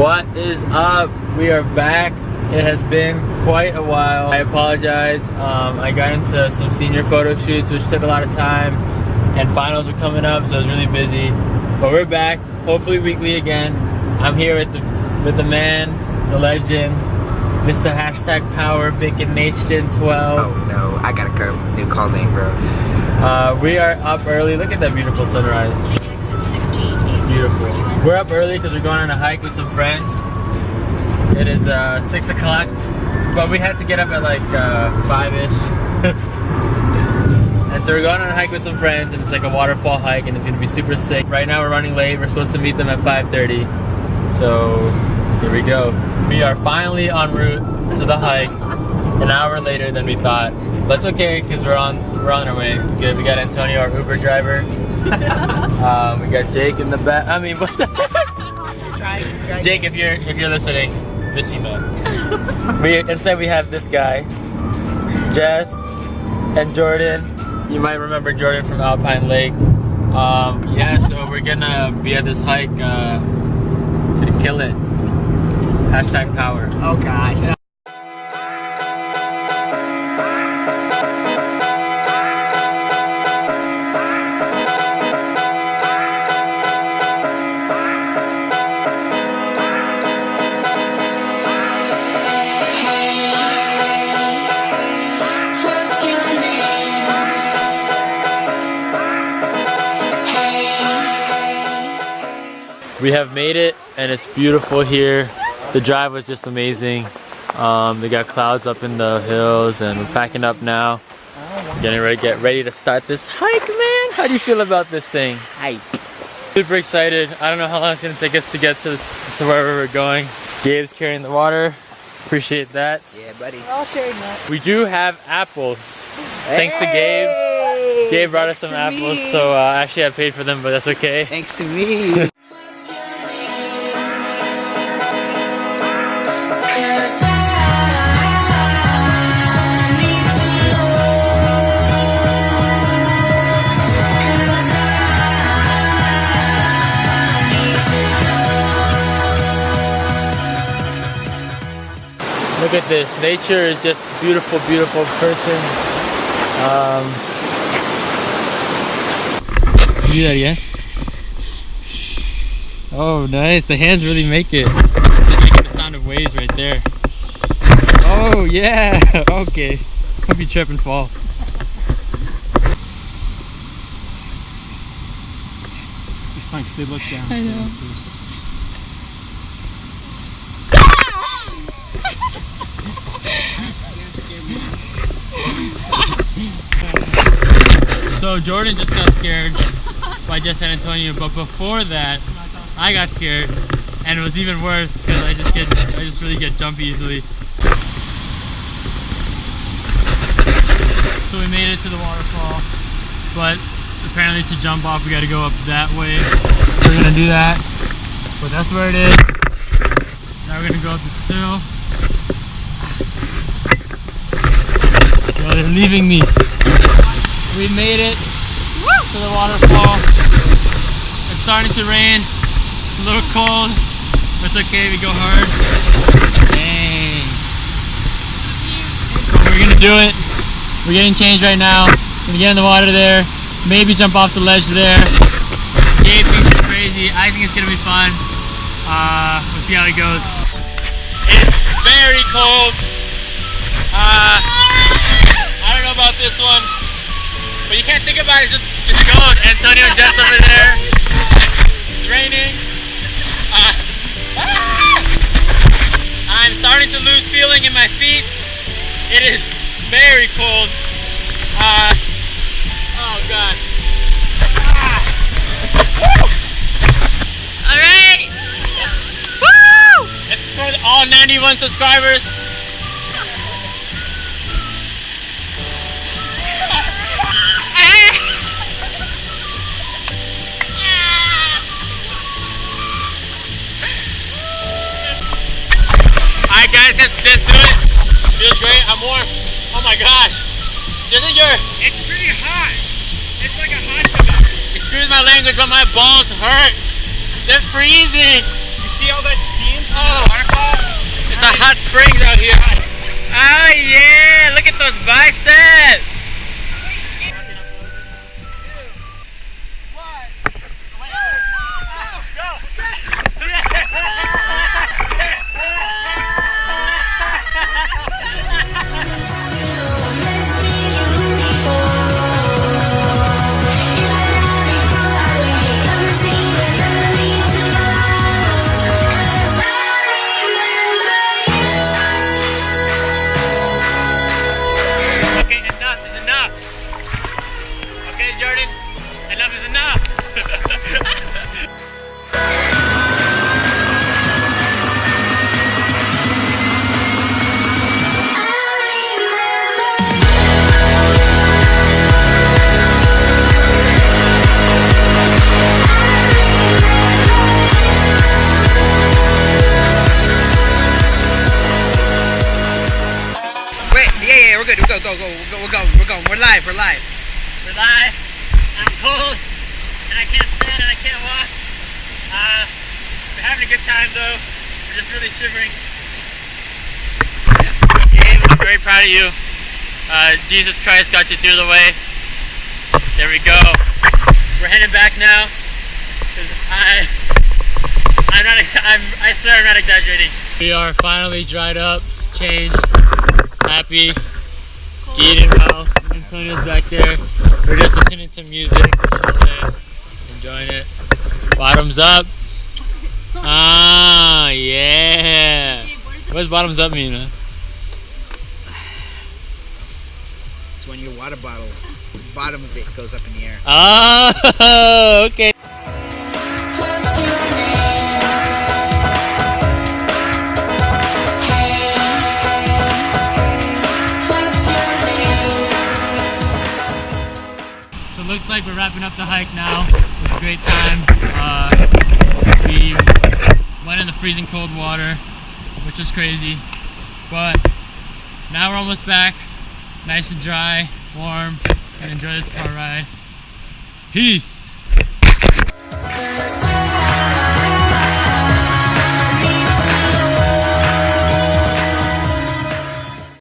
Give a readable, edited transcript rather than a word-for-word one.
What is up? We are back. It has been quite a while. I apologize. I got into some senior photo shoots, which took a lot of time, and finals are coming up, so I was really busy. But we're back, hopefully weekly again. I'm here with the man, the legend, Mr. #Power Bacon Nation 12. Oh no, I gotta go. New call name, bro. We are up early. Look at that beautiful sunrise. Beautiful. We're up early because we're going on a hike with some friends. It is 6 o'clock, but we had to get up at like 5-ish. And so we're going on a hike with some friends, and it's like a waterfall hike, and it's gonna be super sick. Right now we're running late. We're supposed to meet them at 5:30. So here we go. We are finally en route to the hike, an hour later than we thought. But it's okay because we're on our way. It's good. We got Antonio, our Uber driver. We got Jake in the back. I mean, what the heck? Jake, if you're listening, miss you, man. Instead we have this guy, Jess, and Jordan. You might remember Jordan from Alpine Lake. Yeah, so we're gonna be at this hike. Gonna kill it. #Power. Oh gosh. We have made it, and it's beautiful here. The drive was just amazing. They got clouds up in the hills, and we're packing up now. Get ready to start this hike, man. How do you feel about this thing? Hype. Super excited. I don't know how long it's gonna take us to get to wherever we're going. Gabe's carrying the water. Appreciate that. Yeah, buddy. We're all sharing that. We do have apples. Thanks to Gabe. Gabe brought us some apples, so actually I paid for them, but that's okay. Thanks to me. Look at this. Nature is just beautiful, beautiful person. Do that again. Oh, nice. The hands really make it. The sound of waves right there. Oh, yeah. Okay. Hope you trip and fall. It's fine because they look down. I know. So Jordan just got scared by Jess and Antonio, but before that, I got scared, and it was even worse because I just really get jumpy easily. So we made it to the waterfall, but apparently to jump off we got to go up that way. So we're gonna do that, but that's where it is. Now we're gonna go up this hill. Yo, they're leaving me. We made it to the waterfall. It's starting to rain. It's a little cold, but it's okay. We go hard. Dang. But we're gonna do it. We're getting changed right now. Gonna get in the water there. Maybe jump off the ledge there. Gabe thinks it's crazy. I think it's gonna be fun. We'll see how it goes. It's very cold. I don't know about this one, but you can't think about it. Just go. Antonio and Jess over there. It's raining. I'm starting to lose feeling in my feet. It is very cold. Oh god. All right. Woo! This is for all 91 subscribers. Alright guys, let's do it. Feels great. I'm warm. Oh my gosh. Isn't your... It's pretty hot. It's like a hot tub. Excuse my language, but my balls hurt. They're freezing. You see all that steam from Oh. the waterfall? It's a hot springs out here. Oh yeah, look at those biceps. Okay, enough is enough. Okay, Jordan, enough is enough. Wait, yeah, we're good. We're going. We're live. We're live. I'm cold, and I can't stand and I can't walk. We're having a good time though. We're just really shivering. Gabe, I'm very proud of you. Jesus Christ got you through the way. There we go. We're heading back now. 'Cause I swear I'm not exaggerating. We are finally dried up, changed, happy, eating well. Antonio's back there. We're just listening to music, chilling, enjoying it. Bottoms up. Ah, yeah. What does bottoms up mean, man? It's when your water bottle, the bottom of it goes up in the air. Oh, okay. So it looks like we're wrapping up the hike now. It was a great time. We went in the freezing cold water, which was crazy. But now we're almost back. Nice and dry, warm, and enjoy this car ride. Peace.